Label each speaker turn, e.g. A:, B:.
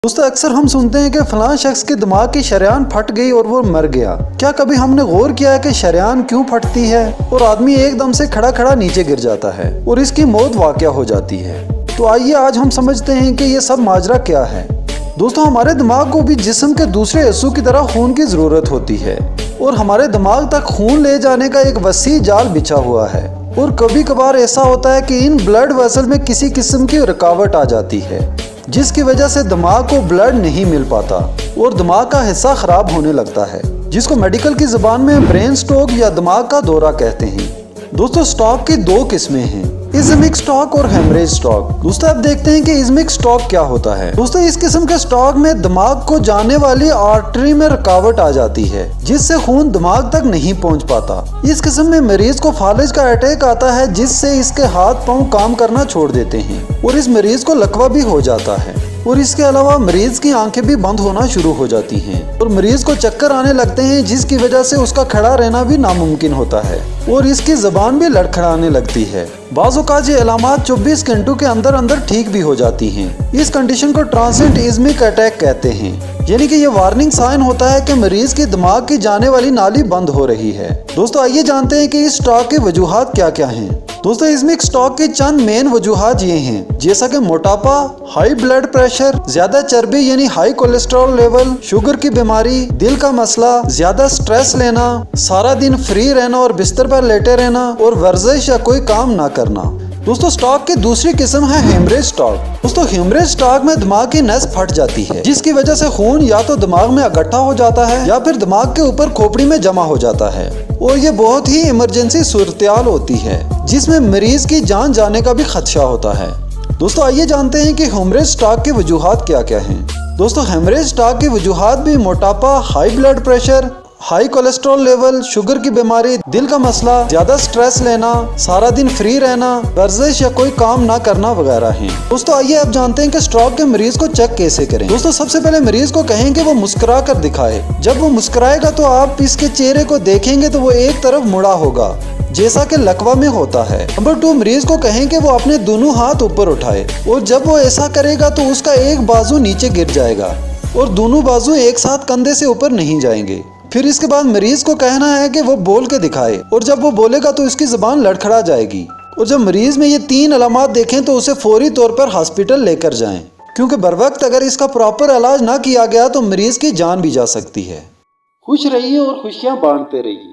A: دوستو اکثر ہم سنتے ہیں کہ فلاں شخص کے دماغ کی شریان پھٹ گئی اور وہ مر گیا۔ کیا کبھی ہم نے غور کیا ہے کہ شریان کیوں پھٹتی ہے اور آدمی ایک دم سے کھڑا کھڑا نیچے گر جاتا ہے اور اس کی موت واقع ہو جاتی ہے؟ تو آئیے آج ہم سمجھتے ہیں کہ یہ سب ماجرا کیا ہے۔ دوستو ہمارے دماغ کو بھی جسم کے دوسرے حصوں کی طرح خون کی ضرورت ہوتی ہے اور ہمارے دماغ تک خون لے جانے کا ایک وسیع جال بچھا ہوا ہے، اور کبھی کبھار ایسا ہوتا ہے کہ ان بلڈ ویسل میں کسی قسم کی رکاوٹ آ جاتی ہے جس کی وجہ سے دماغ کو بلڈ نہیں مل پاتا اور دماغ کا حصہ خراب ہونے لگتا ہے، جس کو میڈیکل کی زبان میں برین سٹروک یا دماغ کا دورہ کہتے ہیں۔ دوستو سٹروک کی دو قسمیں ہیں، ازمیک سٹروک اور ہیمریج سٹروک۔ دوستو اب دیکھتے ہیں کہ ازمیک سٹروک کیا ہوتا ہے۔ دوستو اس قسم کے سٹروک میں دماغ کو جانے والی آرٹری میں رکاوٹ آ جاتی ہے جس سے خون دماغ تک نہیں پہنچ پاتا۔ اس قسم میں مریض کو فالج کا اٹیک آتا ہے جس سے اس کے ہاتھ پاؤں کام کرنا چھوڑ دیتے ہیں اور اس مریض کو لکوہ بھی ہو جاتا ہے، اور اس کے علاوہ مریض کی آنکھیں بھی بند ہونا شروع ہو جاتی ہیں اور مریض کو چکر آنے لگتے ہیں جس کی وجہ سے اس کا کھڑا رہنا بھی ناممکن ہوتا ہے اور اس کی زبان بھی لڑکھڑانے لگتی ہے۔ بعض اوقات یہ علامات 24 گھنٹوں کے اندر بھی ہو جاتی ہیں۔ اس کنڈیشن کو ٹرانزینٹ ازمیک اٹیک کہتے ہیں، یعنی کہ یہ وارننگ سائن ہوتا ہے کہ مریض کی دماغ کی جانے والی نالی بند ہو رہی ہے۔ دوستو آئیے جانتے ہیں کہ اس سٹروک کی وجوہات کیا کیا ہیں۔ دوستو ازمیک سٹروک کی چند مین وجوہات یہ ہیں، جیسا کہ موٹاپا، ہائی بلڈ پریشر، زیادہ چربی یعنی ہائی کولیسٹرول لیول، شوگر کی بیماری، دل کا مسئلہ، زیادہ سٹریس لینا، سارا دن فری رہنا اور بستر پر لیٹے رہنا، اور ورزش یا کوئی کام نہ کرنا۔ دوستو سٹروک کی دوسری قسم ہے ہیمریج سٹروک۔ دوستو ہیمریج سٹروک میں دماغ کی نس پھٹ جاتی ہے جس کی وجہ سے خون یا تو دماغ میں اکٹھا ہو جاتا ہے یا پھر دماغ کے اوپر کھوپڑی میں جمع ہو جاتا ہے، اور یہ بہت ہی ایمرجنسی صورتحال ہوتی ہے جس میں مریض کی جان جانے کا بھی خدشہ ہوتا ہے۔ دوستو آئیے جانتے ہیں کہ ہیمریج سٹروک کی وجوہات کیا کیا ہیں۔ دوستو ہیمریج سٹروک کی وجوہات بھی موٹاپا، high blood pressure, high cholesterol level, sugar کی بیماری، دل کا مسئلہ، زیادہ سٹریس لینا، سارا دن فری رہنا، ورزش یا کوئی کام نہ کرنا وغیرہ ہیں۔ دوستو آئیے اب جانتے ہیں کہ سٹروک کے مریض کو چیک کیسے کریں۔ دوستو سب سے پہلے مریض کو کہیں کہ وہ مسکرا کر دکھائے۔ جب وہ مسکرائے گا تو آپ اس کے چہرے کو دیکھیں گے تو وہ ایک طرف مڑا ہوگا جیسا کہ لکوہ میں ہوتا ہے۔ نمبر 2، مریض کو کہیں کہ وہ اپنے دونوں ہاتھ اوپر اٹھائے، اور جب وہ ایسا کرے گا تو اس کا ایک بازو نیچے گر جائے گا اور دونوں بازو ایک ساتھ کندھے سے اوپر نہیں جائیں گے۔ پھر اس کے بعد مریض کو کہنا ہے کہ وہ بول کے دکھائے، اور جب وہ بولے گا تو اس کی زبان لڑکھڑا جائے گی، اور جب مریض میں یہ 3 علامات دیکھیں تو اسے فوری طور پر ہاسپٹل لے کر جائیں، کیونکہ بروقت اگر اس کا پراپر علاج نہ کیا گیا تو مریض کی جان بھی جا سکتی ہے۔ خوش رہیے اور خوشیاں بانٹتے رہیے۔